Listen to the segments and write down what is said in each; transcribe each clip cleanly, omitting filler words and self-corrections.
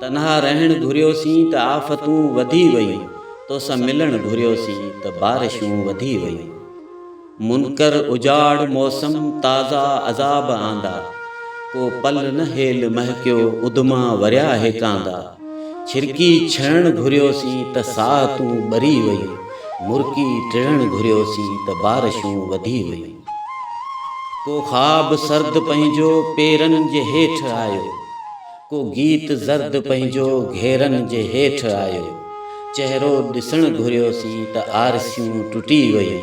तन्हा रहण घुरियोसीं त आफ़तूं वधी वयूं, तोसां मिलण घुरियोसीं त बारिशूं वधी वयूं। मुनकर उजाड़ मौसम ताज़ा अज़ाब आंदा, को पल न हेल महकियो उदमा वरिया हिकांदा। छिरकी छहण घुरियोसीं त साह तूं ॿरी वयूं, मुरकी टिड़ण घुरियोसीं त बारिशूं वधी वयूं। को ख़्वाब सर्द पंहिंजो पेरनि जे हेठि आयो, को गीत ज़र्द पंहिंजो घेरनि जे हेठि आयो। चहिरो ॾिसण घुरियोसीं त आरसियूं टुटी वयूं,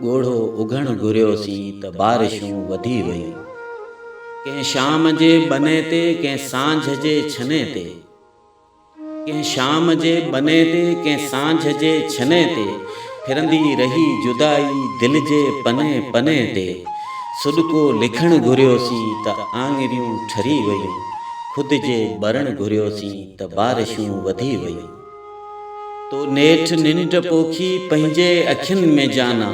ॻोढ़ो उघण घुरियोसीं त बारिशूं वधी वयूं। कंहिं शाम जे बने ते कंहिं सांझ जे छने ते, कंहिं शाम जे बने ते कंहिं सांझ जे छने ते, फिरंदी रही जुदाई दिलि जे पने पने ते। सुॾिको लिखण घुरियोसीं त आङिरियूं ठरी वयूं, ख़ुदि जे ॿरण घुरियोसीं त बारिशूं वधी वयूं। तो नेठि निंड पोखी पंहिंजे अखियुनि में जाना,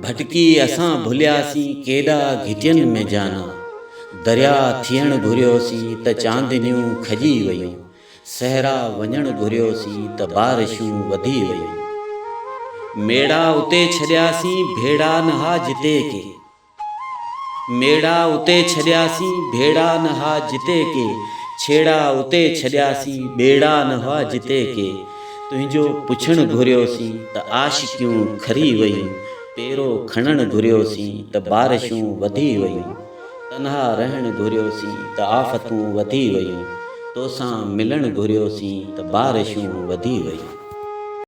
भटकी असां भुलियासीं केॾा घिटियुनि में जाना। दरिया थियण घुरियोसीं त चांदनियूं खॼी वयूं, सहरा वञण घुरियोसीं त बारिशूं वधी वयूं। मेड़ा उते छॾियासीं भेड़ा न हा जिते के, मेड़ा उते छॾियासीं भेड़ा न हा जिते के, छेड़ा उते छॾियासीं ॿेड़ा न हुआ जिते के। तुंहिंजो पुछण घुरियोसीं त आशिकियूं खरी वयूं, पेरो खणण घुरियोसीं त बारिशूं वधी वयूं। तन्हा रहण घुरियोसीं त आफ़तूं वधी वयूं, तोसां मिलण घुरियोसीं त बारिशूं वधी वयूं।